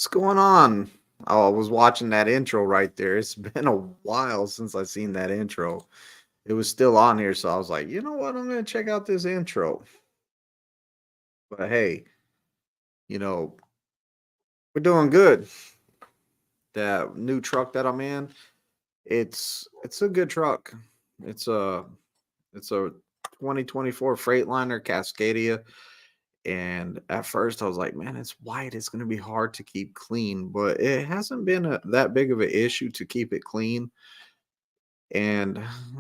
What's going on? Oh, I was watching that intro right there. It's been a while since I seen that intro. It was still on here, so I was like, you know what? I'm gonna check out this intro. But hey, you know, we're doing good. That new truck that I'm in, it's a good truck. It's a it's a 2024 Freightliner Cascadia. And at first I was like, man, it's white. It's gonna be hard to keep clean, but it hasn't been that big of an issue to keep it clean. And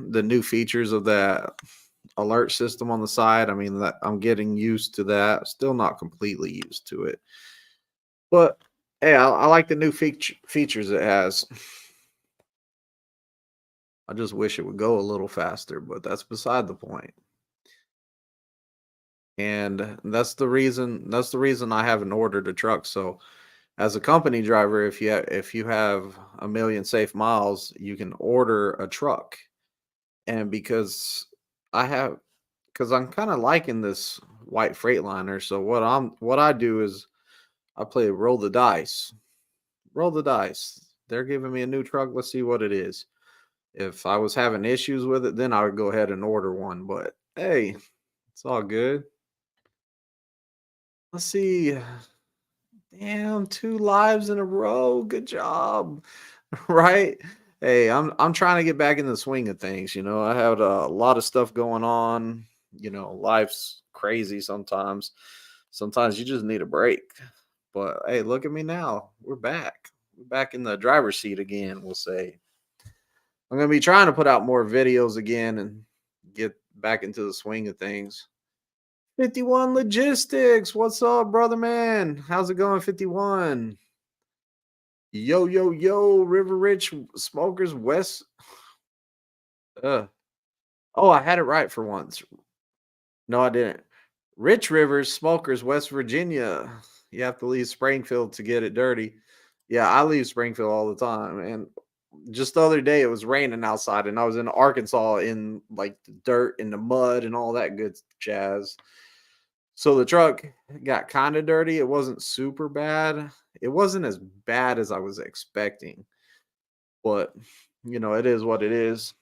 the new features of that alert system on the side, I mean, that I'm getting used to that. Still not completely used to it, but hey, I like the new features it has. I just wish it would go a little faster, but that's beside the point. And that's the reason I haven't ordered a truck. So as a company driver, if you have a million safe miles, you can order a truck. And I have because I'm kind of liking this white Freightliner. So what I do is I play roll the dice. Roll the dice. They're giving me a new truck. Let's see what it is. If I was having issues with it, then I would go ahead and order one. But hey, it's all good. Let's see. Damn, 2 lives in a row. Good job. Right? Hey, I'm trying to get back in the swing of things, I had a lot of stuff going on, life's crazy sometimes. Sometimes you just need a break. But hey, look at me now. We're back. We're back in the driver's seat again, we'll say. I'm going to be trying to put out more videos again and get back into the swing of things. 51 Logistics. What's up, brother man? How's it going, 51? Yo, yo, yo, River Rich Smokers West. Uh, oh, I had it right for once. No, I didn't. Rich Rivers Smokers, West Virginia. You have to leave Springfield to get it dirty. Yeah, I leave Springfield all the time. And just the other day, it was raining outside, and I was in Arkansas in like the dirt and the mud and all that good jazz. So the truck got kind of dirty. It wasn't super bad. It wasn't as bad as I was expecting, but it is what it is.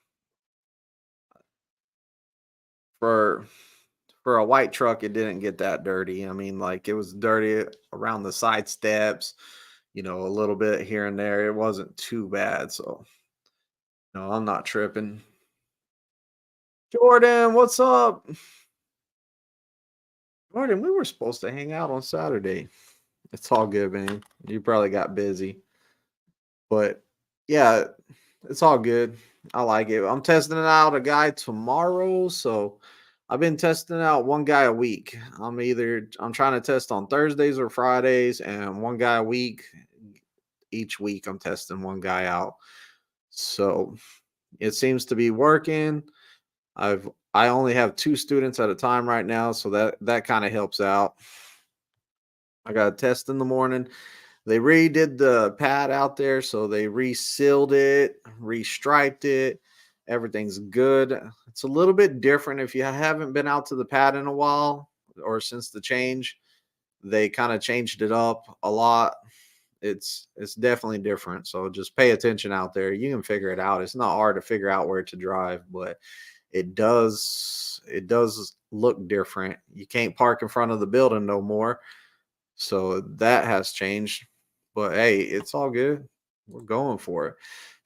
For for a white truck, it didn't get that dirty. I mean, like it was dirty around the side steps, a little bit here and there. It wasn't too bad. So no, I'm not tripping. Jordan, what's up? Jordan, we were supposed to hang out on Saturday. It's all good, man. You probably got busy. But yeah, it's all good. I like it. I'm testing it out a guy tomorrow, so I've been testing out one guy a week. I'm trying to test on Thursdays or Fridays, and one guy a week. Each week I'm testing one guy out. So it seems to be working. I only have 2 students at a time right now, so that kind of helps out. I got a test in the morning. They redid the pad out there, so they resealed it, restriped it. Everything's good. It's a little bit different if you haven't been out to the pad in a while or since the change. They kind of changed it up a lot. It's definitely different. So just pay attention out there. You can figure it out. It's not hard to figure out where to drive, but it does look different. You can't park in front of the building no more. So that has changed. But hey, it's all good. We're going for it.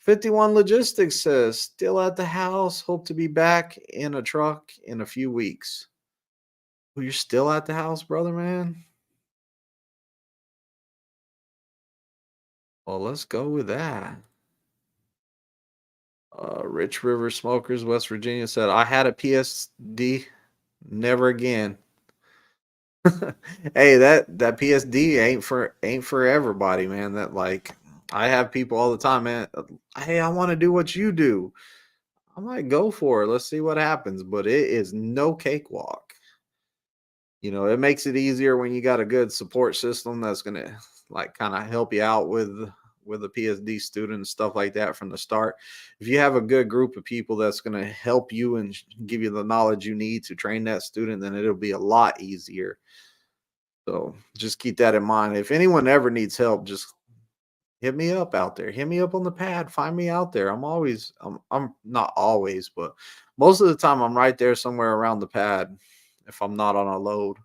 51 Logistics says, still at the house. Hope to be back in a truck in a few weeks. Well, you're still at the house, brother, man? Well, let's go with that. Rich River Smokers, West Virginia said, I had a PSD. Never again. Hey, that PSD ain't for everybody, man. That like I have people all the time, man. Hey, I want to do what you do. I might go for it. Let's see what happens. But it is no cakewalk. It makes it easier when you got a good support system that's gonna like kind of help you out with a PSD student and stuff like that from the start. If you have a good group of people that's gonna help you and give you the knowledge you need to train that student, then it'll be a lot easier. So just keep that in mind. If anyone ever needs help, just hit me up out there. Hit me up on the pad. Find me out there. I'm not always, but most of the time I'm right there somewhere around the pad if I'm not on a load.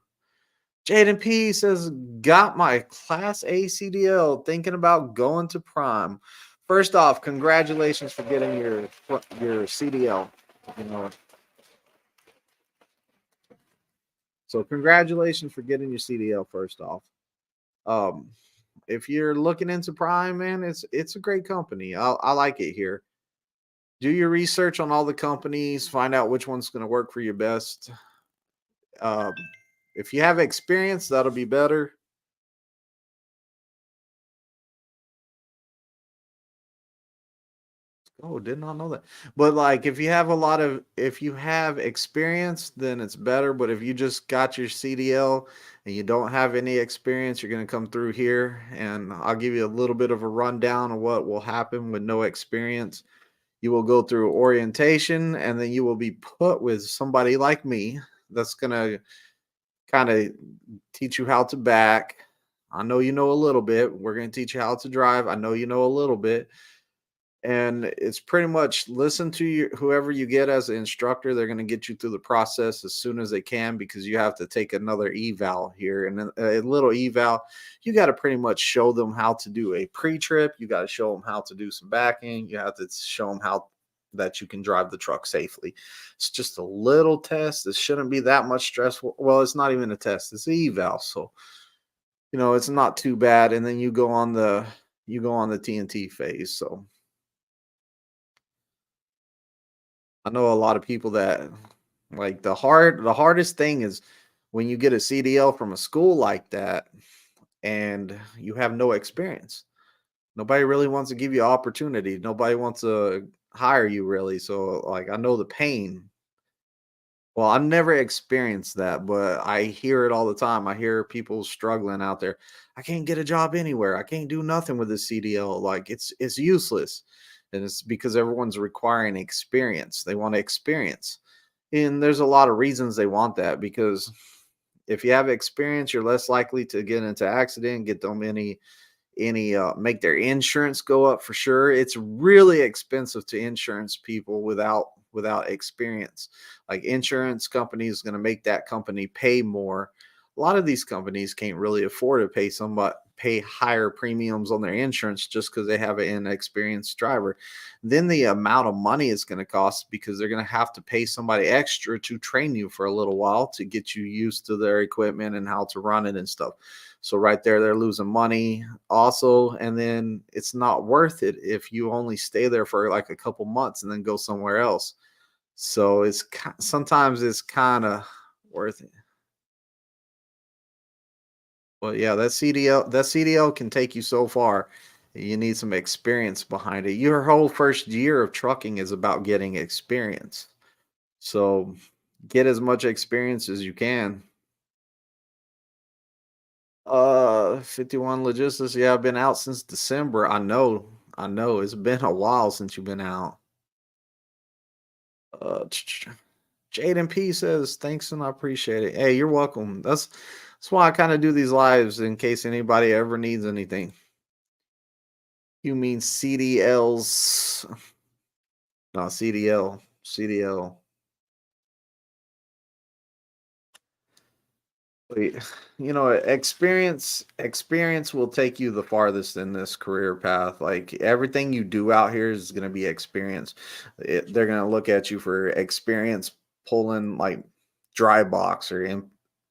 Jaden P says, got my Class A CDL, thinking about going to Prime. First off, congratulations for getting your CDL. You know, so congratulations for getting your CDL. First off, um, if you're looking into Prime, man, it's a great company. I like it here. Do your research on all the companies. Find out which one's going to work for you best. Um, if you have experience, that'll be better. Oh, did not know that. But like if you have experience, then it's better. But if you just got your CDL and you don't have any experience, you're gonna come through here and I'll give you a little bit of a rundown of what will happen with no experience. You will go through orientation and then you will be put with somebody like me that's gonna kind of teach you how to back. I know you know a little bit. We're gonna teach you how to drive. I know you know a little bit, and it's pretty much listen to whoever you get as an instructor. They're going to get you through the process as soon as they can because you have to take another eval here, and a little eval you got to pretty much show them how to do a pre-trip. You got to show them how to do some backing. You have to show them how that you can drive the truck safely. It's just a little test. It shouldn't be that much stressful. Well, it's not even a test, it's an eval, so it's not too bad. And then you go on the TNT phase. So I know a lot of people that like the hardest thing is when you get a CDL from a school like that and you have no experience. Nobody really wants to give you opportunity. Nobody wants to hire you really. So like I know the pain. Well, I've never experienced that, but I hear it all the time. I hear people struggling out there. I can't get a job anywhere. I can't do nothing with this CDL. Like it's useless. And it's because everyone's requiring experience. They want experience. And there's a lot of reasons they want that because if you have experience, you're less likely to get into accident, get them any make their insurance go up for sure. It's really expensive to insurance people without experience. Like insurance companies going to make that company pay more. A lot of these companies can't really afford to pay higher premiums on their insurance just because they have an inexperienced driver. Then the amount of money it's going to cost because they're going to have to pay somebody extra to train you for a little while to get you used to their equipment and how to run it and stuff. So right there, they're losing money also, and then it's not worth it if you only stay there for like a couple months and then go somewhere else. So sometimes it's kind of worth it. Well, yeah, that CDL can take you so far. You need some experience behind it. Your whole first year of trucking is about getting experience. So get as much experience as you can. 51 Logistics. Yeah, I've been out since December. I know. I know. It's been a while since you've been out. Jaden P says, thanks and I appreciate it. Hey, you're welcome. That's why I kind of do these lives in case anybody ever needs anything. You mean CDLs? No, CDL. CDL. Wait, experience will take you the farthest in this career path. Like everything you do out here is going to be experience. They're going to look at you for experience pulling like dry box or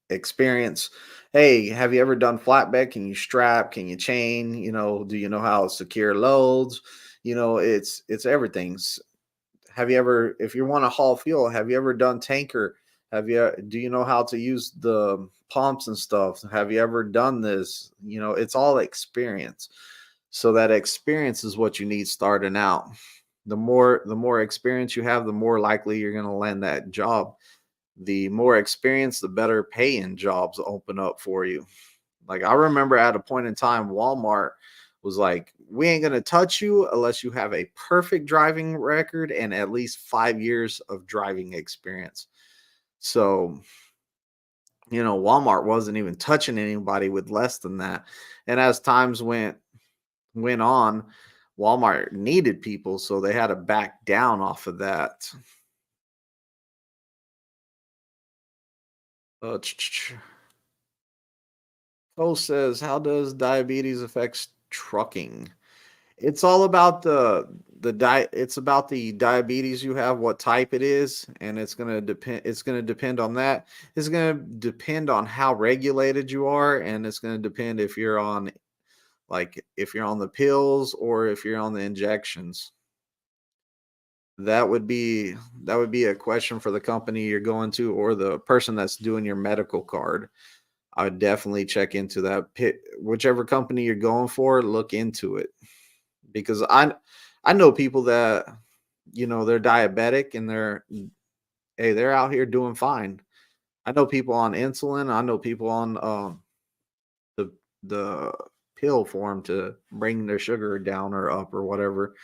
experience. Hey, have you ever done flatbed? Can you strap? Can you chain? Do you know how to secure loads? It's everything. Have you ever, if you want to haul fuel, have you ever done tanker? Do you know how to use the pumps and stuff? Have you ever done this? It's all experience. So that experience is what you need starting out. The more experience you have, the more likely you're going to land that job. The more experience, the better paying jobs open up for you. Like I remember at a point in time, Walmart was like, "We ain't gonna touch you unless you have a perfect driving record and at least 5 years of driving experience." So Walmart wasn't even touching anybody with less than that. And as times went on, Walmart needed people, so they had to back down off of that. Cole says, "How does diabetes affect trucking?" It's all about it's about the diabetes you have, what type it is, and it's gonna depend on that. It's gonna depend on how regulated you are, and it's gonna depend if you're on if you're on the pills or if you're on the injections. That would be a question for the company you're going to or the person that's doing your medical card. I would definitely check into that whichever company you're going for, look into it because I know people that they're diabetic and they're out here doing fine. I know people on insulin. I know people on the the pill form to bring their sugar down or up or whatever.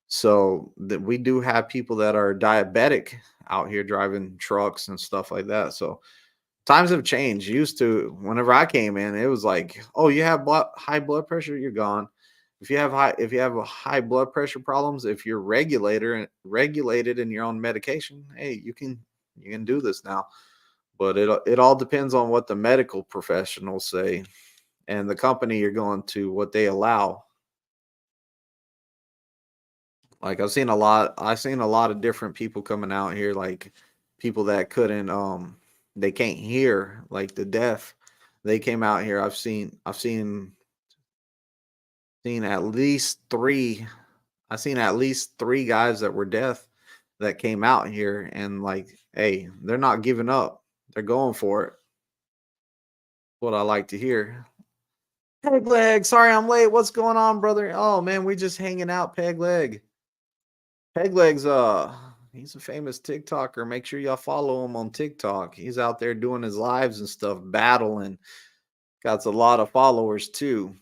So that we do have people that are diabetic out here driving trucks and stuff like that. So times have changed. Used to, whenever I came in, it was like, oh, you have high blood pressure, you're gone. If you have a high blood pressure problems, if you're regulated and you're on medication, hey, you can do this now. But it all depends on what the medical professionals say and the company you're going to, what they allow. Like I've seen a lot of different people coming out here, like people that they can't hear, like the deaf. They came out here. I've seen at least three. I've seen at least three guys that were deaf that came out here and like, hey, they're not giving up. They're going for it. What I like to hear. Peg leg, sorry I'm late. What's going on, brother? Oh man, we just hanging out, peg leg. Pegleg's he's a famous TikToker. Make sure y'all follow him on TikTok. He's out there doing his lives and stuff, battling. Got a lot of followers too.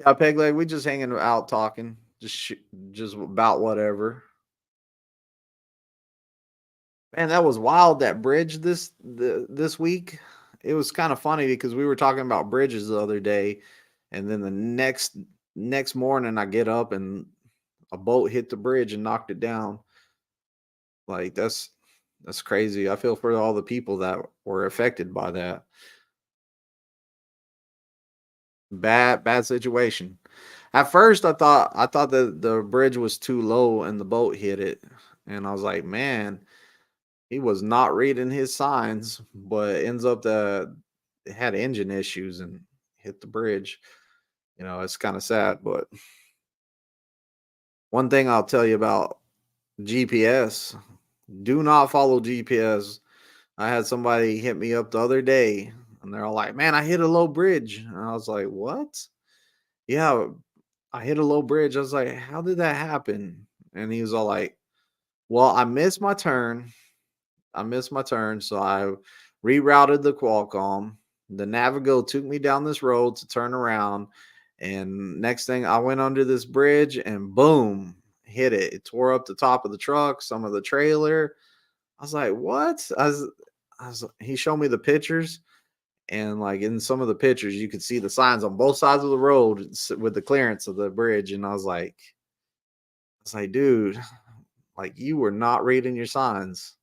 Yeah, Pegleg, we just hanging out talking, just about whatever. Man, that was wild. That bridge this week. It was kind of funny because we were talking about bridges the other day, and then the next morning I get up and a boat hit the bridge and knocked it down. Like that's crazy. I feel for all the people that were affected by that. Bad situation. At first I thought that the bridge was too low and the boat hit it. And I was like, man, he was not reading his signs, but it ends up that it had engine issues and hit the bridge. It's kind of sad, but one thing I'll tell you about GPS, do not follow GPS. I had somebody hit me up the other day and they're all like, "Man, I hit a low bridge." And I was like, "What?" "Yeah, I hit a low bridge." I was like, "How did that happen?" And he was all like, "Well, I missed my turn. I missed my turn, so I rerouted the Qualcomm. The Navigo took me down this road to turn around, and next thing I went under this bridge and boom, hit it. It tore up the top of the truck, some of the trailer." I was like, "What?" He showed me the pictures, and like in some of the pictures, you could see the signs on both sides of the road with the clearance of the bridge. And I was like, dude, like you were not reading your signs.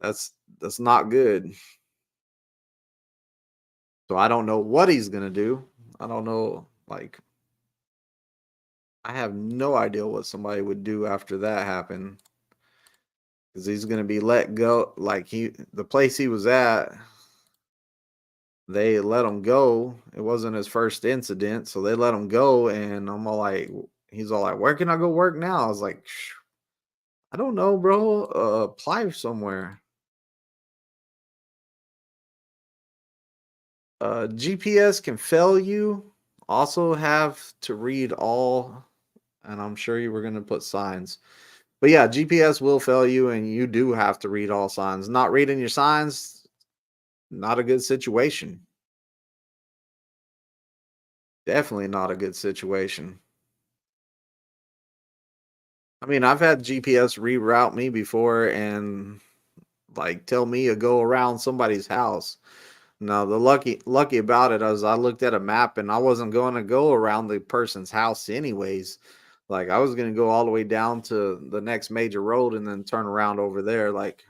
That's not good. So I don't know what he's gonna do. I don't know. Like I have no idea what somebody would do after that happened because he's gonna be let go. Like the place he was at, they let him go. It wasn't his first incident, so they let him go. And he's all like, "Where can I go work now?" I was like, "I don't know, bro. Apply somewhere." GPS can fail you. Also have to read all, and I'm sure you were gonna put signs. But yeah, GPS will fail you, and you do have to read all signs. Not reading your signs, not a good situation. Definitely not a good situation. I mean, I've had GPS reroute me before, and like tell me to go around somebody's house. No, the lucky about it is I looked at a map and I wasn't going to go around the person's house anyways. Like I was going to go all the way down to the next major road and then turn around over there, like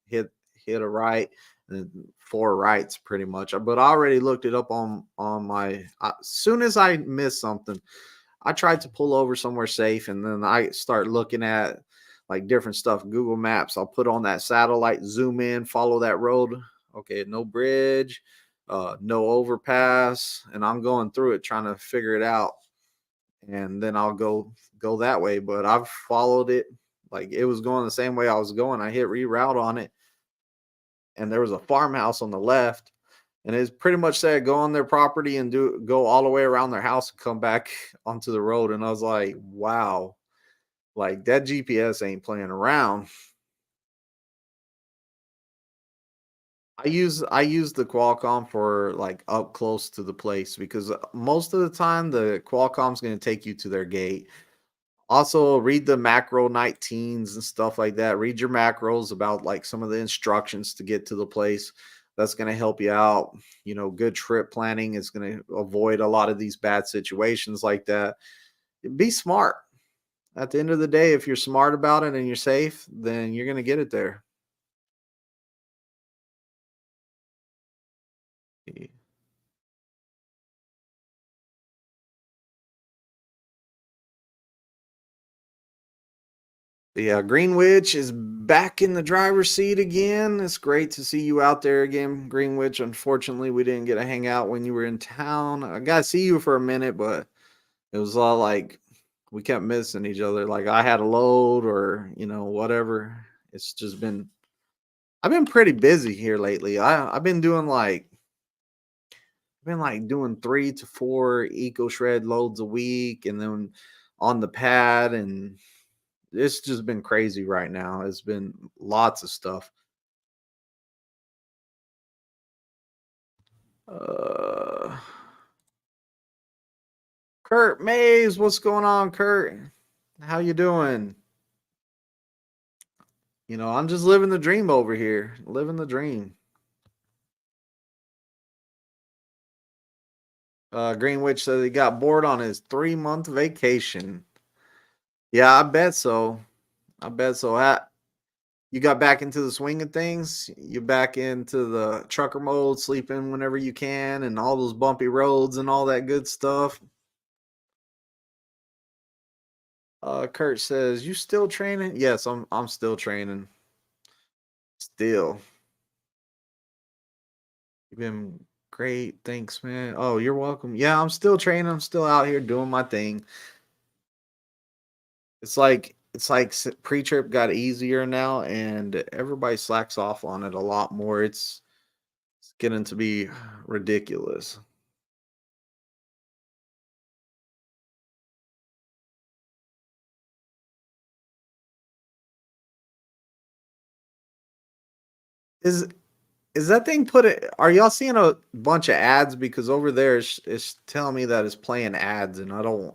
hit hit a right and four rights pretty much. But I already looked it up on my. As soon as I miss something, I tried to pull over somewhere safe, and then I start looking at like different stuff. Google Maps. I'll put on that satellite, zoom in, follow that road. Okay, no bridge, no overpass, and I'm going through it trying to figure it out, and then I'll go that way. But I've followed it like it was going the same way I was going. I hit reroute on it, and there was a farmhouse on the left, and it's pretty much said go on their property and do go all the way around their house and come back onto the road. And I was like, wow, like that GPS ain't playing around. I use the Qualcomm for like up close to the place because most of the time the Qualcomm's going to take you to their gate. Also, read the macro 19s and stuff like that. Read your macros about like some of the instructions to get to the place. That's going to help you out. Good trip planning is going to avoid a lot of these bad situations like that. Be smart. At the end of the day, if you're smart about it and you're safe, then you're going to get it there. Yeah, Greenwich is back in the driver's seat again. It's great to see you out there again, Greenwich. Unfortunately, we didn't get to hang out when you were in town. I got to see you for a minute, but it was all like we kept missing each other. Like I had a load or, whatever. It's just I've been pretty busy here lately. I've been like doing 3 to 4 Eco Shred loads a week and then on the pad, and it's just been crazy right now. It's been lots of stuff. Uh, Kurt Mays, what's going on, Kurt? How you doing? I'm just living the dream over here. Living the dream. Greenwich said he got bored on his 3-month vacation. Yeah, I bet so. I bet so. You got back into the swing of things. You're back into the trucker mode, sleeping whenever you can, and all those bumpy roads and all that good stuff. Kurt says, "You still training?" Yes, I'm still training. Still, you've been great. Thanks, man. Oh, you're welcome. Yeah, I'm still training. I'm still out here doing my thing. It's like pre-trip got easier now, and everybody slacks off on it a lot more. It's getting to be ridiculous. Is is that thing put it? Are y'all seeing a bunch of ads? Because over there it's telling me that it's playing ads, and I don't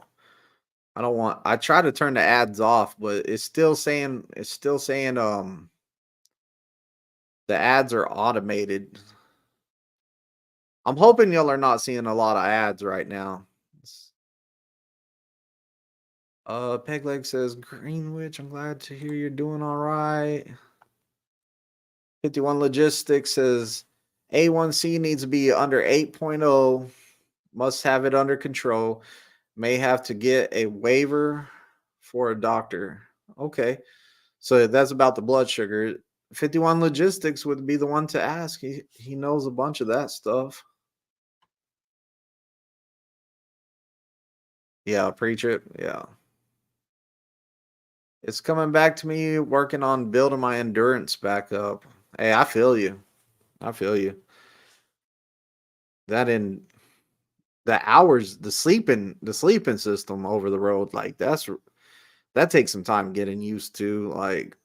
want. I try to turn the ads off, but it's still saying the ads are automated. I'm hoping y'all are not seeing a lot of ads right now. Pegleg says Greenwich. I'm glad to hear you're doing all right. 51 Logistics says A1C needs to be under 8.0. Must have it under control. May have to get a waiver for a doctor. Okay. So that's about the blood sugar. 51 Logistics would be the one to ask. He knows a bunch of that stuff. Yeah, pre-trip. Yeah. It's coming back to me working on building my endurance back up. Hey, I feel you. I feel you. That in the hours, the sleeping system over the road, like that takes some time getting used to. Like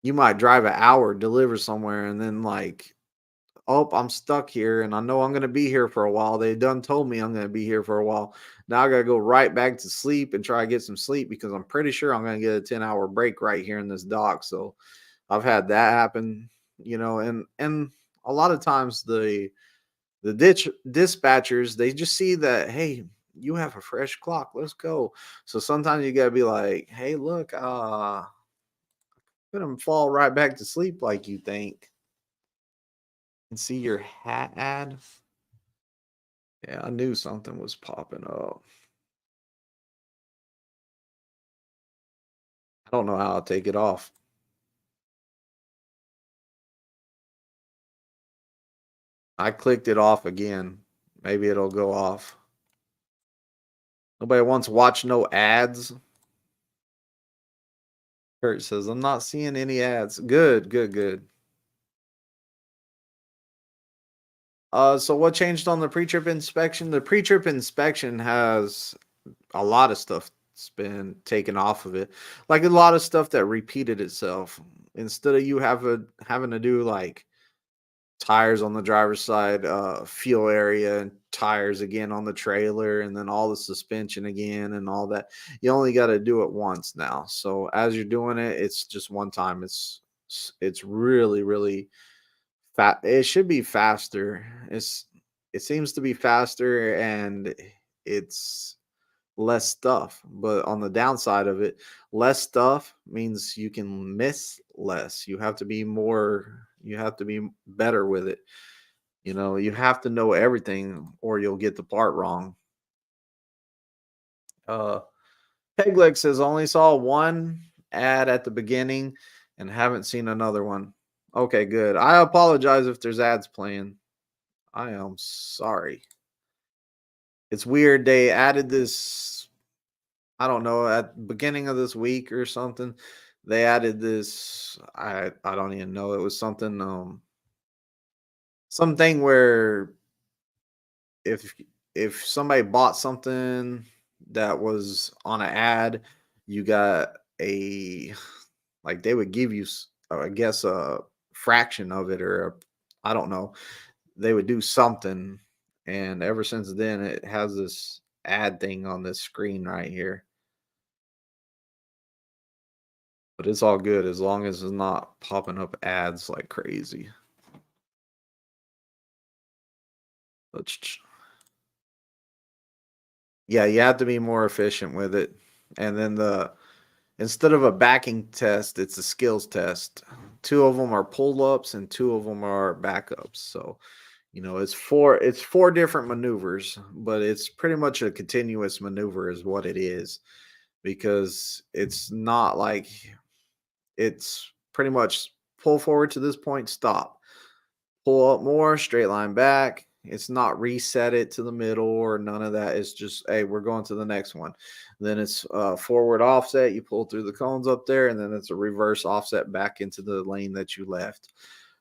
you might drive an hour, deliver somewhere, and then like, oh, I'm stuck here, and I know I'm gonna be here for a while. They done told me I'm gonna be here for a while. Now I gotta go right back to sleep and try to get some sleep because I'm pretty sure I'm gonna get a 10-hour break right here in this dock. So I've had that happen, and a lot of times the ditch dispatchers, they just see that, hey, you have a fresh clock, let's go. So sometimes you gotta be like, hey, look, gonna fall right back to sleep like you think, and see your hat ad. Yeah, I knew something was popping up. I don't know how I'll take it off. I clicked it off again. Maybe it'll go off. Nobody wants to watch no ads. Kurt says, I'm not seeing any ads. Good, good, good. So what changed on the pre-trip inspection? The pre-trip inspection has a lot of stuff that's been taken off of it. Like a lot of stuff that repeated itself. Instead of you having to do like tires on the driver's side, fuel area, and tires again on the trailer, and then all the suspension again and all that. You only got to do it once now. So as you're doing it, it's just one time. It's really really fat. It should be faster. It seems to be faster, and it's less stuff. But on the downside of it, less stuff means you can miss less. You have to be more. You have to be better with it. You have to know everything or you'll get the part wrong. Uh, Pegleg says only saw one ad at the beginning and haven't seen another one. Okay, good. I apologize if there's ads playing. I am sorry. It's weird. They added this, I don't know, at the beginning of this week or something. They added this. I don't even know. It was something where if somebody bought something that was on an ad, you got a like they would give you I guess a fraction of it or I don't know. They would do something, and ever since then it has this ad thing on this screen right here. But it's all good as long as it's not popping up ads like crazy. Let's Yeah, you have to be more efficient with it. And then the instead of a backing test, it's a skills test. Two of them are pull ups and two of them are backups. So, it's four different maneuvers, but it's pretty much a continuous maneuver is what it is because it's not like it's pretty much pull forward to this point, stop. Pull up more, straight line back. It's not reset it to the middle or none of that. It's just, hey, we're going to the next one. Then it's forward offset. You pull through the cones up there, and then it's a reverse offset back into the lane that you left.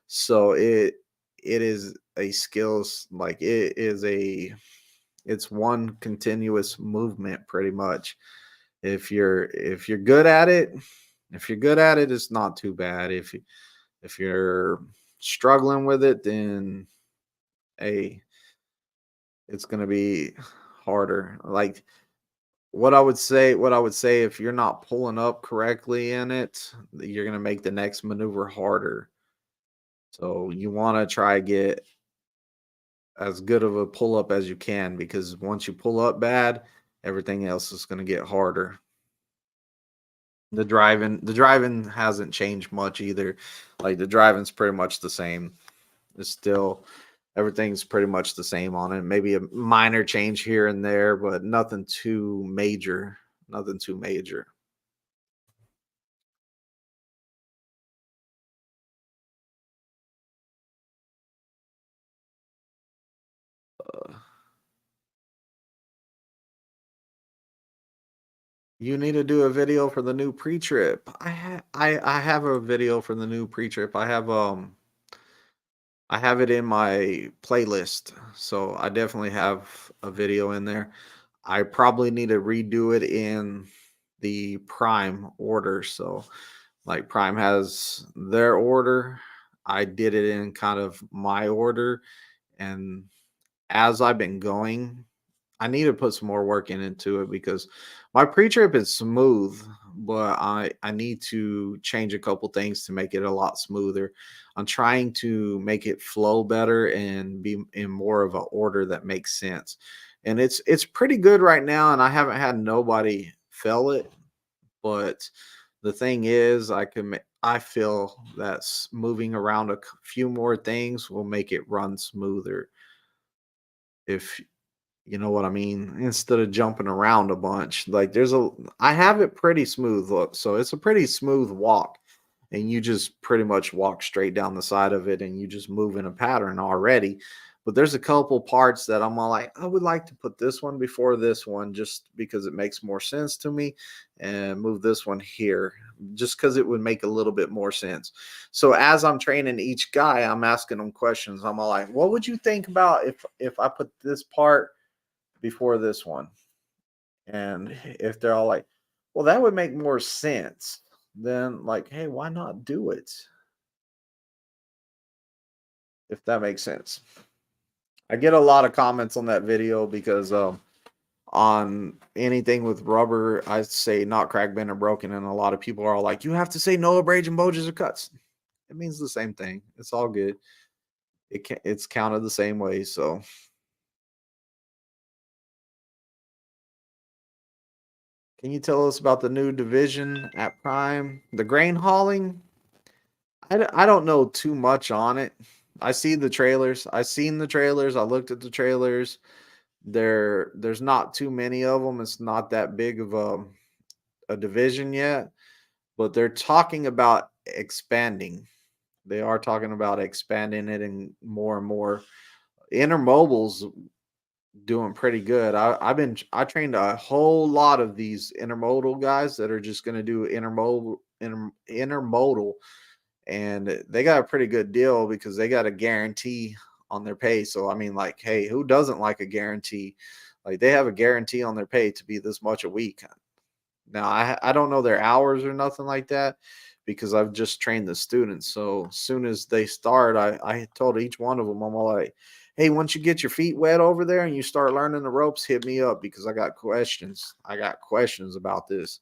So it is a skills like it's one continuous movement pretty much. If you're good at it, it's not too bad. If you're struggling with it, then hey, it's gonna be harder. Like what I would say if you're not pulling up correctly in it, you're gonna make the next maneuver harder. So you want to try get as good of a pull up as you can because once you pull up bad, everything else is gonna get harder. The driving hasn't changed much either. Like the driving's pretty much the same. It's still everything's pretty much the same on it. Maybe a minor change here and there, but nothing too major. Nothing too major. Uh, you need to do a video for the new pre-trip. I have a video for the new pre-trip. I have it in my playlist, so I definitely have a video in there. I probably need to redo it in the Prime order. So, like Prime has their order, I did it in kind of my order, and as I've been going, I need to put some more work into it because my pre-trip is smooth, but I need to change a couple things to make it a lot smoother. I'm trying to make it flow better and be in more of an order that makes sense. And it's pretty good right now, and I haven't had nobody fail it. But the thing is, I feel that moving around few more things will make it run smoother. If you know what I mean? Instead of jumping around a bunch. Like I have it pretty smooth, look. So it's a pretty smooth walk. And you just pretty much walk straight down the side of it and you just move in a pattern already. But there's a couple parts that I'm all like, I would like to put this one before this one just because it makes more sense to me, and move this one here just because it would make a little bit more sense. So as I'm training each guy, I'm asking them questions. I'm all like, what would you think about if I put this part before this one? And if they're all like, well, that would make more sense, then like, hey, why not do it? If that makes sense. I get a lot of comments on that video because on anything with rubber, I say not cracked, bent, or broken, and a lot of people are all like, you have to say no abrasion, bulges, or cuts. It means the same thing. It's all good. It's counted the same way. So can you tell us about the new division at Prime? The grain hauling? I don't know too much on it. I see the trailers. I seen the trailers. I looked at the trailers. There's not too many of them. It's not that big of a division yet, but they're talking about expanding. They are talking about expanding it and more. Intermobile's doing pretty good. I trained a whole lot of these intermodal guys that are just going to do intermodal, and they got a pretty good deal because they got a guarantee on their pay. So I mean, like, hey, who doesn't like a guarantee? Like they have a guarantee on their pay to be this much a week. Now I don't know their hours or nothing like that because I've just trained the students. So as soon as they start, I told each one of them, I'm all like, hey, once you get your feet wet over there and you start learning the ropes, hit me up because I got questions. I got questions about this.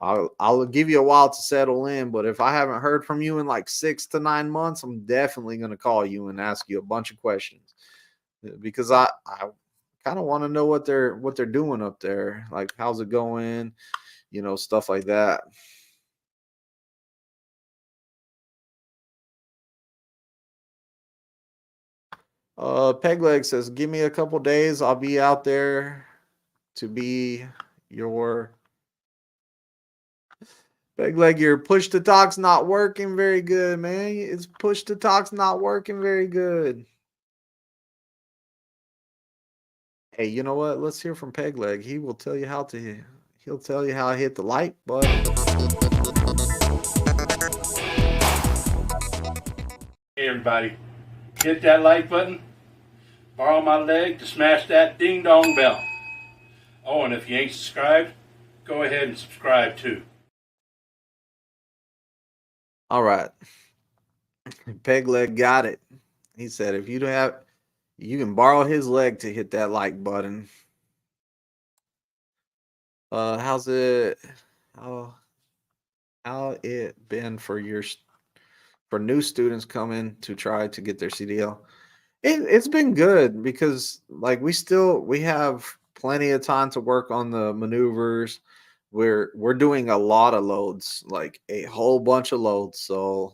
I'll give you a while to settle in, but if I haven't heard from you in like 6 to 9 months, I'm definitely going to call you and ask you a bunch of questions because I kind of want to know what they're doing up there. Like, how's it going? Stuff like that. Pegleg says, give me a couple days. I'll be out there to be your Pegleg. Your push to talk's not working very good, man. It's push to talk's not working very good. Hey, you know what? Let's hear from Pegleg. He'll tell you how I hit the like button. Hey everybody, hit that like button, borrow my leg to smash that ding dong bell. Oh, and if you ain't subscribed, go ahead and subscribe too. All right. Pegleg got it. He said if you don't have you can borrow his leg to hit that like button. How's it how how it been for new students coming to try to get their CDL? It's been good because like we have plenty of time to work on the maneuvers. We're doing a lot of loads, like a whole bunch of loads. So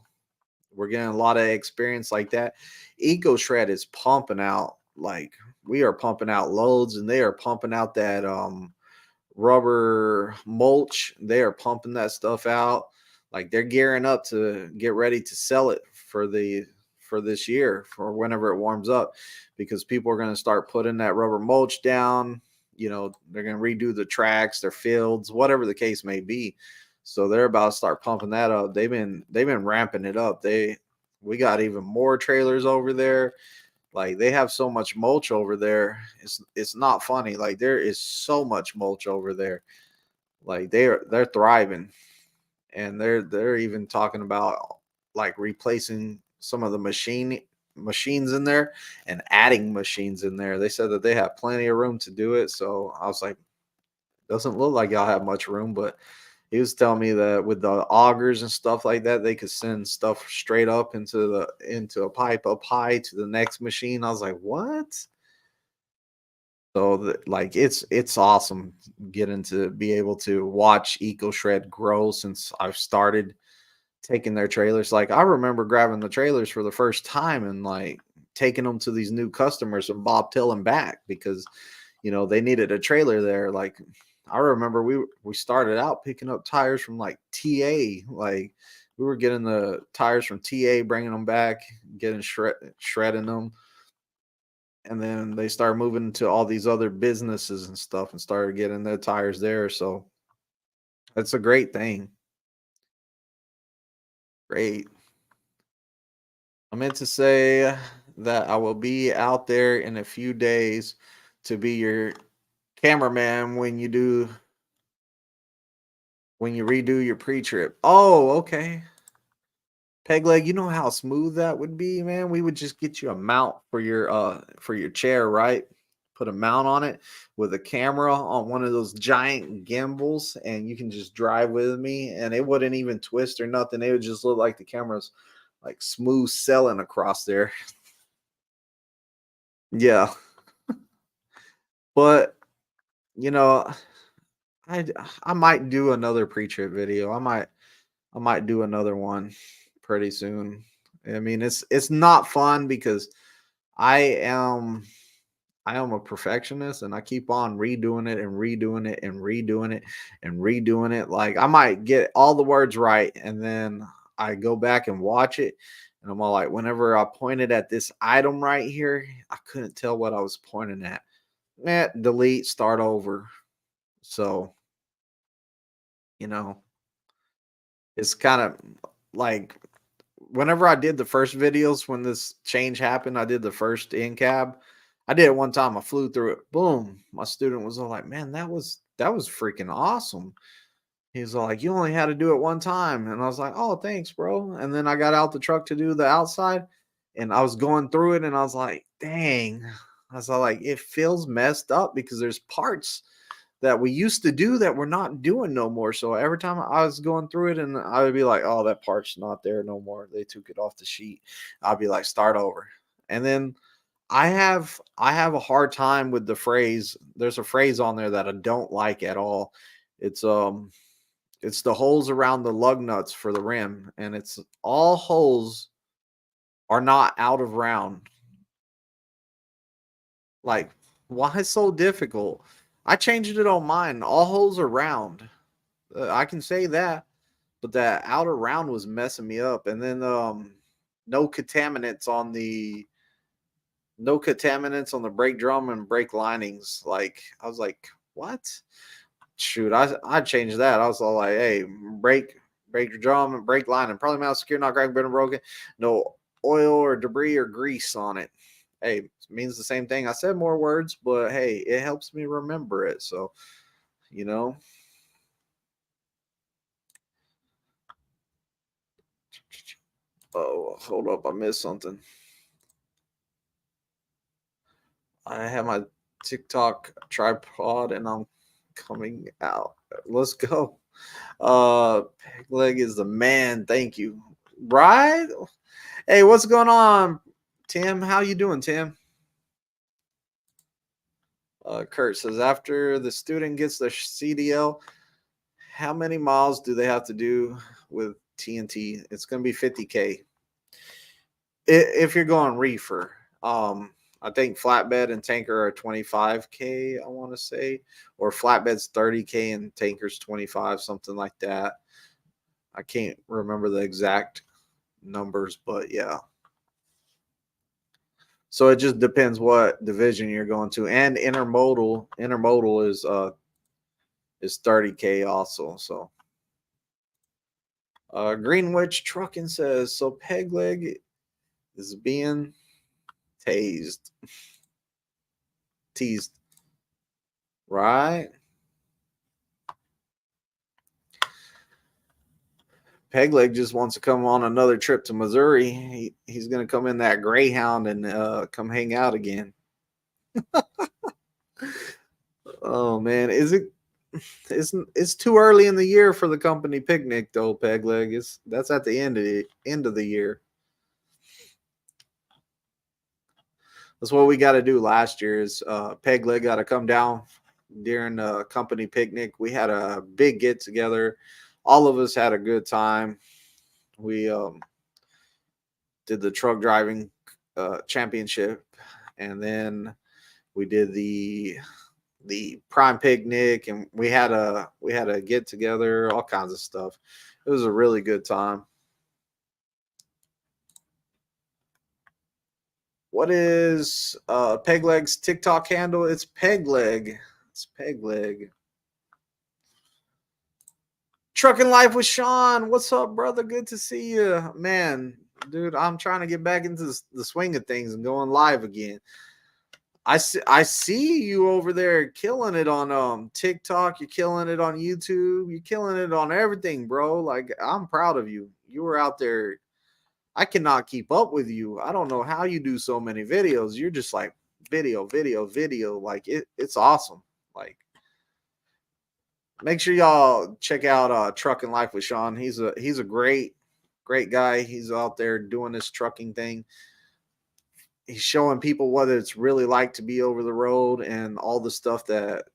we're getting a lot of experience like that. Eco Shred is pumping out, like we are pumping out loads, and they are pumping out that rubber mulch. They are pumping that stuff out. Like they're gearing up to get ready to sell it for this year, for whenever it warms up, because people are going to start putting that rubber mulch down. They're going to redo the tracks, their fields, whatever the case may be. So they're about to start pumping that up. They've been ramping it up. We got even more trailers over there. Like they have so much mulch over there. It's not funny. Like there is so much mulch over there. Like they're thriving, and they're even talking about like replacing some of the machines in there and adding machines in there. They said that they have plenty of room to do it. So I was like, doesn't look like y'all have much room, but he was telling me that with the augers and stuff like that, they could send stuff straight up into a pipe up high to the next machine. I was like, what? So like it's awesome getting to be able to watch EcoShred grow since I've started taking their trailers. Like I remember grabbing the trailers for the first time and like taking them to these new customers and bobtailing back because they needed a trailer there. Like I remember we started out picking up tires from like TA. Like we were getting the tires from TA, bringing them back, getting shredding them. And then they started moving to all these other businesses and stuff and started getting their tires there. So that's a great thing. Great. I meant to say that I will be out there in a few days to be your cameraman when you redo your pre-trip. Oh, okay. Peg leg, you know how smooth that would be, man? We would just get you a mount for your chair, right? Put a mount on it with a camera on one of those giant gimbals, and you can just drive with me, and it wouldn't even twist or nothing. It would just look like the camera's like smooth sailing across there. Yeah. But you know, I I might do another pre-trip video. I might do another one pretty soon. I mean, it's not fun because I am I am a perfectionist and I keep on redoing it and redoing it and redoing it and redoing it. Like I might get all the words right and then I go back and watch it and I'm all like, whenever I pointed at this item right here, I couldn't tell what I was pointing at. Delete, start over. So, you know, it's kind of like whenever I did the first videos when this change happened, I did the first in cab. I did it one time. I flew through it. Boom. My student was all like, "Man, that was freaking awesome." He's all like, "You only had to do it one time," and I was like, "Oh, thanks, bro." And then I got out the truck to do the outside, and I was going through it, and I was like, "Dang!" I was all like, "It feels messed up because there's parts that we used to do that we're not doing no more." So every time I was going through it and I would be like, "Oh, that part's not there no more. They took it off the sheet." I'll be like, "Start over." And then I have a hard time with the phrase. There's a phrase on there that I don't like at all. It's it's the holes around the lug nuts for the rim and it's all holes are not out of round. Like, why so difficult? I changed it on mine. All holes are round. I can say that, but that outer round was messing me up. And then no contaminants on the brake drum and brake linings. Like I was like, what? Shoot, I changed that. I was all like, hey, brake drum and brake lining, probably mount secure, not cracked, been broken. No oil or debris or grease on it. Hey, it means the same thing. I said more words, but hey, it helps me remember it. So, you know. Oh, hold up. I missed something. I have my TikTok tripod and I'm coming out. Let's go. Peg leg is the man. Thank you. Right? Hey, what's going on, Tim? How you doing, Tim? Kurt says after the student gets their CDL, how many miles do they have to do with TNT? It's going to be 50K. If you're going reefer, I think flatbed and tanker are 25K, I want to say, or flatbed's 30K and tanker's 25, something like that. I can't remember the exact numbers, but yeah. So it just depends what division you're going to. And intermodal is 30K also. So Greenwich Trucking says so peg leg is being tased. Teased. Right? Pegleg just wants to come on another trip to Missouri. He's going to come in that Greyhound and come hang out again. Oh man, it's too early in the year for the company picnic though, Pegleg. That's at the end of the year. That's what we got to do last year is Pegleg got to come down during the company picnic. We had a big get together. All of us had a good time. We did the truck driving championship, and then we did the prime picnic, and we had a get together, all kinds of stuff. It was a really good time. What is Pegleg's TikTok handle? It's Pegleg. It's Pegleg. Trucking Life with Sean. What's up, brother? Good to see you. Man, dude, I'm trying to get back into the swing of things and going live again. I see you over there killing it on TikTok. You're killing it on YouTube. You're killing it on everything, bro. Like, I'm proud of you. You were out there. I cannot keep up with you. I don't know how you do so many videos. You're just like video. Like it's awesome. Like, make sure y'all check out Trucking Life with Sean. He's a great guy. He's out there doing this trucking thing. He's showing people what it's really like to be over the road and all the stuff that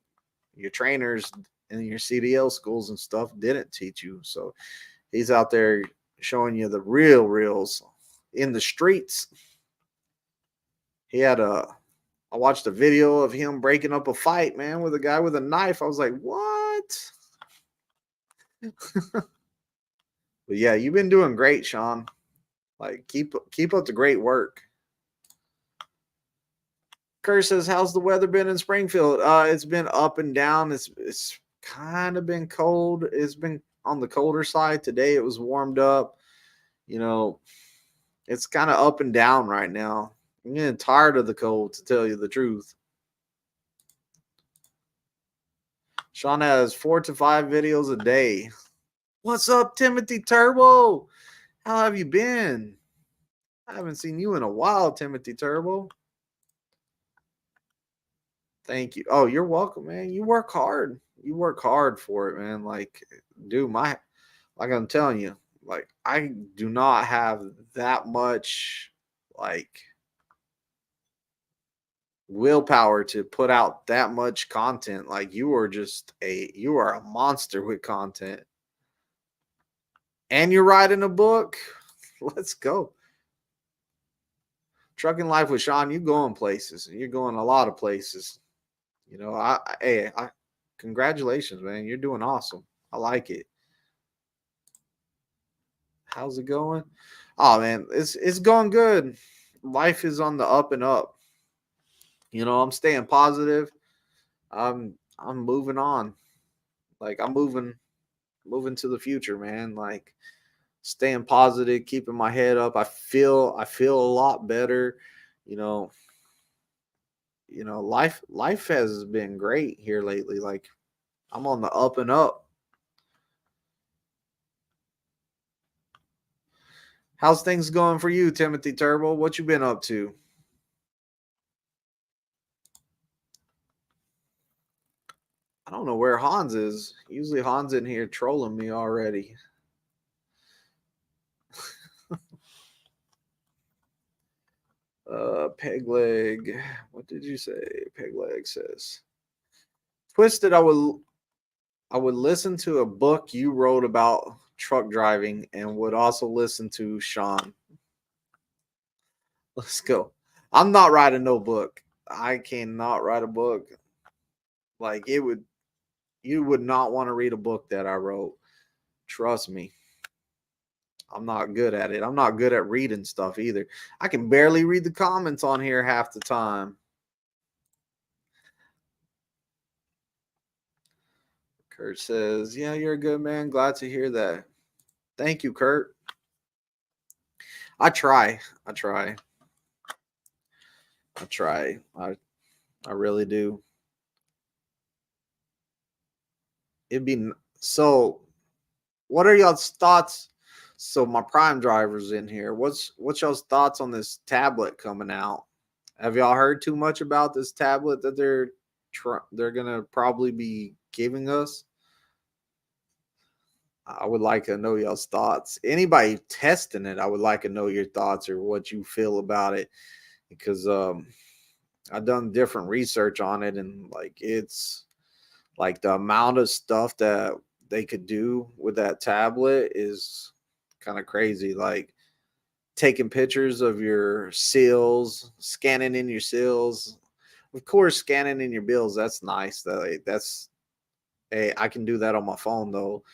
your trainers and your CDL schools and stuff didn't teach you. So he's out there showing you the reals in the streets. I watched a video of him breaking up a fight, man, with a guy with a knife. I was like, what? But yeah, you've been doing great, Sean. Like, keep up the great work. Kerr says, how's the weather been in Springfield? It's been up and down. It's kind of been cold. It's been on the colder side. Today it was warmed up. You know, it's kind of up and down right now. I'm getting tired of the cold, to tell you the truth. Sean has 4 to 5 videos a day. What's up, Timothy Turbo? How have you been? I haven't seen you in a while, Timothy Turbo. Thank you. Oh, you're welcome, man. You work hard. You work hard for it, man. Like, dude, like I'm telling you, like, I do not have that much, like, willpower to put out that much content. Like, you are a monster with content. And you're writing a book. Let's go. Trucking Life with Sean, you're going places. You're going a lot of places. You know, I congratulations, man. You're doing awesome. I like it. How's it going? Oh man, it's going good. Life is on the up and up. You know, I'm staying positive. I'm moving on. Like, I'm moving to the future, man. Like, staying positive, keeping my head up. I feel a lot better. You know, life has been great here lately. Like, I'm on the up and up. How's things going for you, Timothy Turbo? What you been up to? I don't know where Hans is. Usually Hans in here trolling me already. Pegleg. What did you say? Pegleg says, Twisted, I would listen to a book you wrote about truck driving and would also listen to Sean. Let's go. I'm not writing no book. I cannot write a book. Like, you would not want to read a book that I wrote. Trust me. I'm not good at it. I'm not good at reading stuff either. I can barely read the comments on here half the time. Kurt says, yeah, you're a good man. Glad to hear that. Thank you, Kurt. I try. I really do. It'd be so. What are y'all's thoughts So my Prime drivers in here. What's y'all's thoughts on this tablet coming out? Have y'all heard too much about this tablet that they're gonna probably be giving us? I would like to know y'all's thoughts. Anybody testing it, I would like to know your thoughts or what you feel about it because I've done different research on it and like it's like the amount of stuff that they could do with that tablet is kind of crazy. Like taking pictures of your seals, scanning in your seals. Of course, scanning in your bills, that's nice. That's hey, I can do that on my phone though.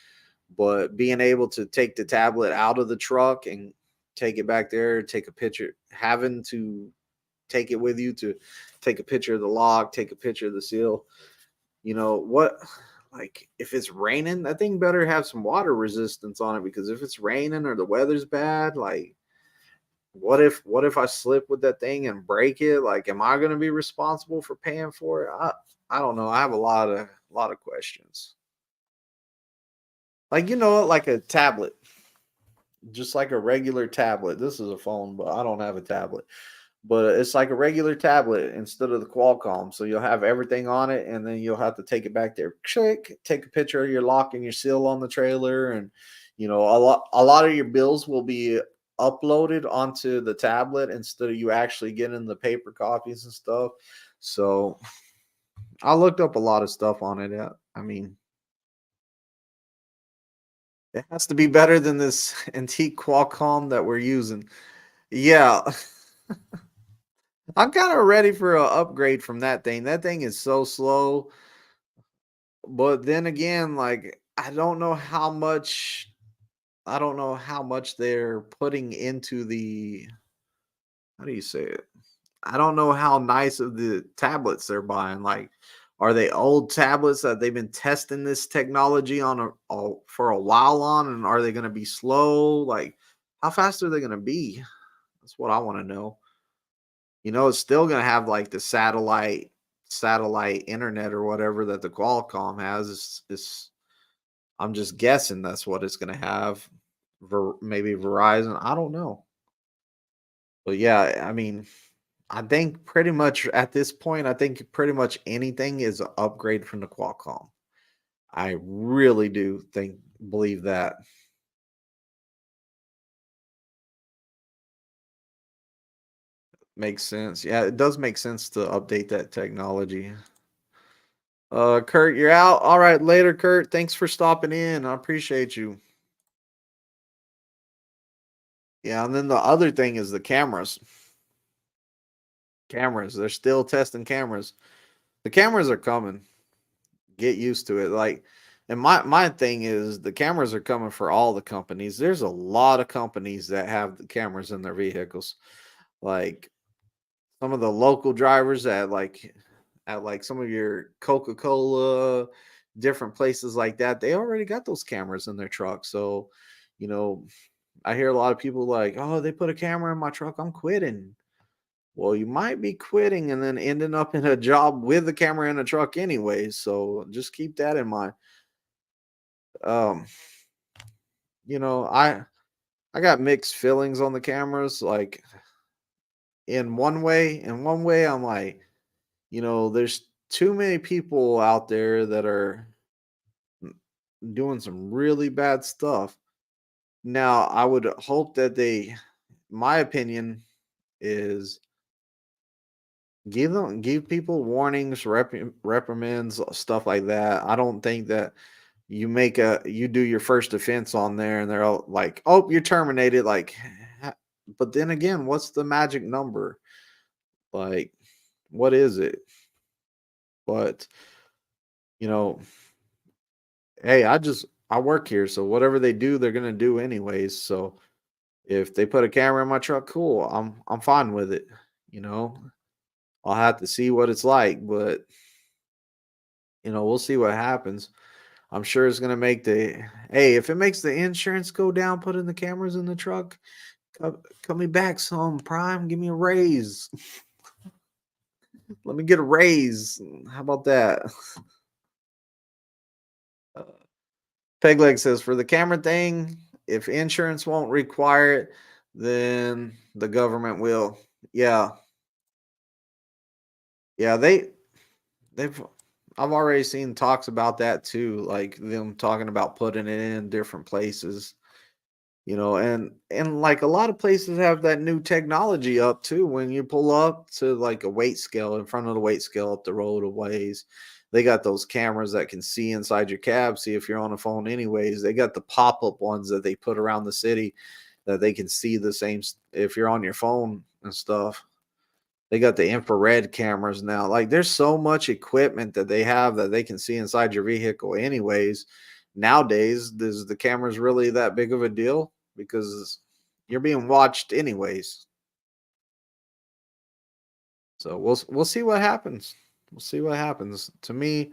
But being able to take the tablet out of the truck and take it back there, take a picture, having to take it with you to take a picture of the lock, take a picture of the seal. You know what? Like if it's raining, that thing better have some water resistance on it because if it's raining or the weather's bad, like what if I slip with that thing and break it? Like, am I going to be responsible for paying for it? I don't know. I have a lot of questions. Like like a tablet, just like a regular tablet. This is a phone, but I don't have a tablet. But it's like a regular tablet instead of the Qualcomm. So you'll have everything on it, and then you'll have to take it back there. Click, take a picture of your lock and your seal on the trailer, and a lot of your bills will be uploaded onto the tablet instead of you actually getting the paper copies and stuff. So I looked up a lot of stuff on it. I mean, it has to be better than this antique Qualcomm that we're using. Yeah, I'm kind of ready for an upgrade from that thing. That thing is so slow. But then again, like I don't know how much they're putting into the how do you say it? I don't know how nice of the tablets they're buying. Like, are they old tablets that they've been testing this technology on for a while on, and are they going to be slow? Like, how fast are they going to be? That's what I want to know. It's still going to have like the satellite internet or whatever that the Qualcomm has. I'm just guessing that's what it's going to have. Maybe Verizon. I don't know. But yeah, I mean, I think pretty much at this point, I think pretty much anything is an upgrade from the Qualcomm. I really do believe that makes sense. Yeah, it does make sense to update that technology. Kurt, you're out. All right, later, Kurt. Thanks for stopping in. I appreciate you. Yeah, and then the other thing is the cameras. Cameras. They're still testing cameras. The cameras are coming. Get used to it. Like, and my thing is the cameras are coming for all the companies. There's a lot of companies that have the cameras in their vehicles. Like some of the local drivers at like some of your Coca-Cola, different places like that, they already got those cameras in their truck. So, you know, I hear a lot of people like, "Oh, they put a camera in my truck. I'm quitting." Well, you might be quitting and then ending up in a job with the camera in the truck anyway. So just keep that in mind. Um, I got mixed feelings on the cameras. Like in one way, I'm like, there's too many people out there that are doing some really bad stuff. Now, I would hope that my opinion is give people warnings, reprimands, stuff like that. I don't think that you do your first offense on there and they're all like, "Oh, you're terminated." Like, but then again, what's the magic number? Like, what is it? But you know, hey, I work here, so whatever they do, they're gonna do anyways. So if they put a camera in my truck, cool. I'm fine with it. You know, I'll have to see what it's like, but we'll see what happens. I'm sure it's gonna make hey, if it makes the insurance go down, putting the cameras in the truck, cut me back some Prime, give me a raise. Let me get a raise. How about that? Uh, Pegleg says for the camera thing, if insurance won't require it, then the government will. Yeah. Yeah, they've I've already seen talks about that too, like them talking about putting it in different places, and like a lot of places have that new technology up too. When you pull up to like a weight scale in front of the weight scale up the road a ways, they got those cameras that can see inside your cab, see if you're on a phone anyways. They got the pop-up ones that they put around the city that they can see the same if you're on your phone and stuff. They got the infrared cameras now. Like there's so much equipment that they have that they can see inside your vehicle anyways. Nowadays, is the cameras really that big of a deal? Because you're being watched anyways. So we'll see what happens. We'll see what happens. To me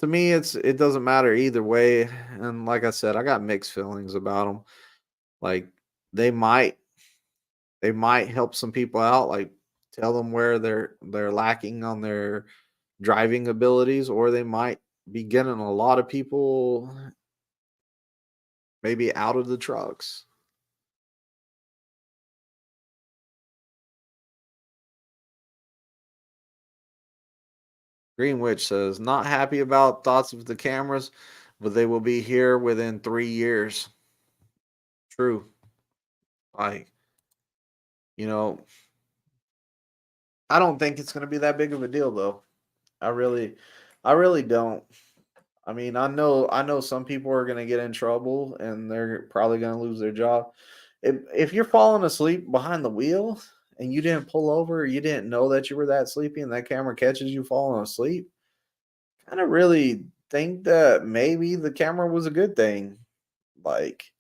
it doesn't matter either way. And like I said, I got mixed feelings about them. Like they might they might help some people out, like tell them where they're lacking on their driving abilities, or they might be getting a lot of people maybe out of the trucks. Greenwich says, not happy about thoughts of the cameras, but they will be here within 3 years. True. Like, you know, I don't think it's gonna be that big of a deal though. I really I really don't. I mean, I know some people are gonna get in trouble and they're probably gonna lose their job. If you're falling asleep behind the wheel and you didn't pull over, or you didn't know that you were that sleepy, and that camera catches you falling asleep, kind of really think that maybe the camera was a good thing. Like,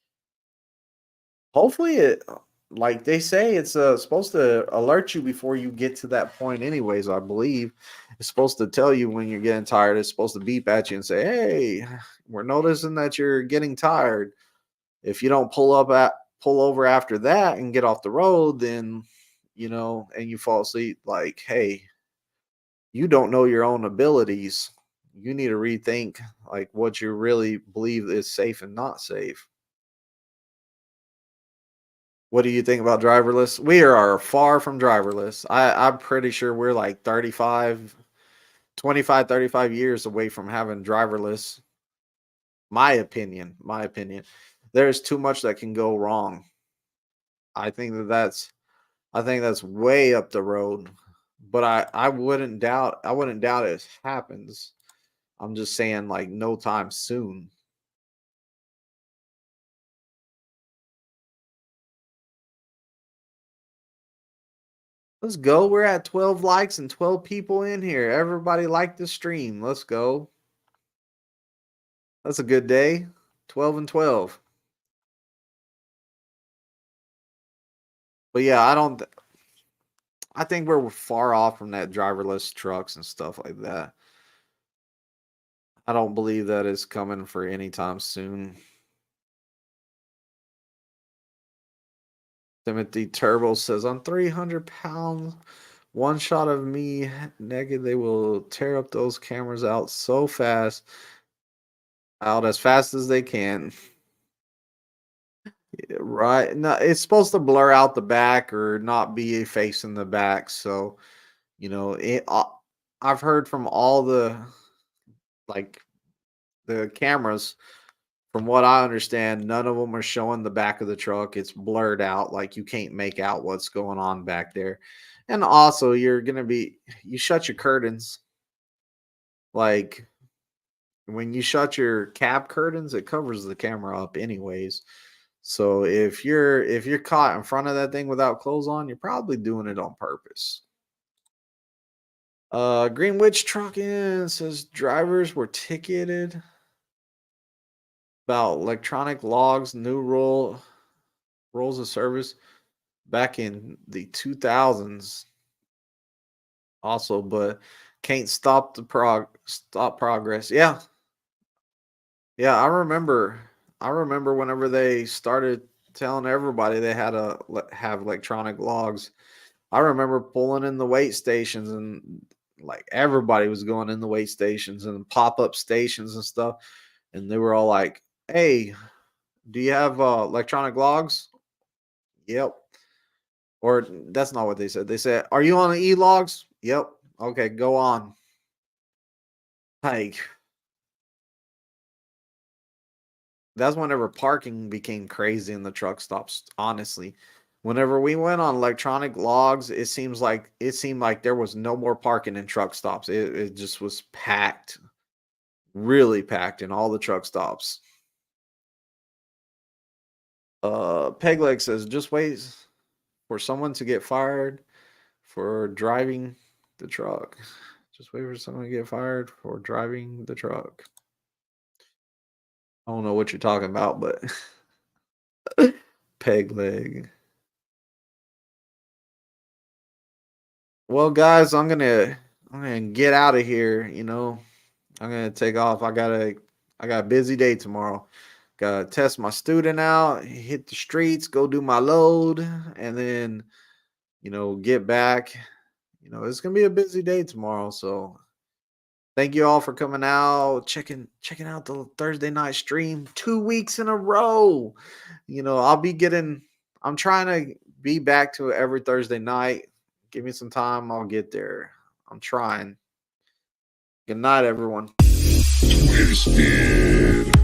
hopefully it, like they say, it's supposed to alert you before you get to that point. Anyways, I believe it's supposed to tell you when you're getting tired. It's supposed to beep at you and say, "Hey, we're noticing that you're getting tired." If you don't pull over after that and get off the road, then and you fall asleep, like, hey, you don't know your own abilities. You need to rethink like what you really believe is safe and not safe. What do you think about driverless? We are far from driverless. I'm pretty sure we're like 35 years away from having driverless. My opinion. There's too much that can go wrong. I think that's way up the road, but I wouldn't doubt it happens. I'm just saying like no time soon. Let's go. We're at 12 likes and 12 people in here. Everybody like the stream. Let's go. That's a good day. 12 and 12. But yeah, I think we're far off from that driverless trucks and stuff like that. I don't believe that is coming for any time soon. Timothy Turbo says, on 300 pounds, one shot of me naked, they will tear up those cameras out as fast as they can. Right. No, it's supposed to blur out the back or not be a face in the back. So, I've heard from all like the cameras, from what I understand, none of them are showing the back of the truck. It's blurred out. Like you can't make out what's going on back there. And also, you shut your curtains. Like when you shut your cab curtains, it covers the camera up anyways. So if you're caught in front of that thing without clothes on, you're probably doing it on purpose. Greenwich Trucking says drivers were ticketed about electronic logs, new rules of service back in the 2000s also, but can't stop progress. Yeah. Yeah, I remember whenever they started telling everybody they had to have electronic logs. I remember pulling in the wait stations, and like everybody was going in the wait stations and pop-up stations and stuff, and they were all like, "Hey, Do you have electronic logs? Yep. Or that's not what they said. They said, "Are you on the e-logs?" Yep. Okay, go on. Like, that's whenever parking became crazy in the truck stops, honestly. Whenever we went on electronic logs, it seemed like there was no more parking in truck stops. It just was packed, really packed in all the truck stops. Pegleg says, just wait for someone to get fired for driving the truck. Just wait for someone to get fired for driving the truck. I don't know what you're talking about, but Pegleg. Well, guys, I'm gonna get out of here. I'm gonna take off. I got a busy day tomorrow. Gotta test my student out, hit the streets, go do my load, and then get back. It's gonna be a busy day tomorrow. So thank you all for coming out, checking out the Thursday night stream 2 weeks in a row. I'm trying to be back to every Thursday night. Give me some time, I'll get there. I'm trying. Good night, everyone. Twisted.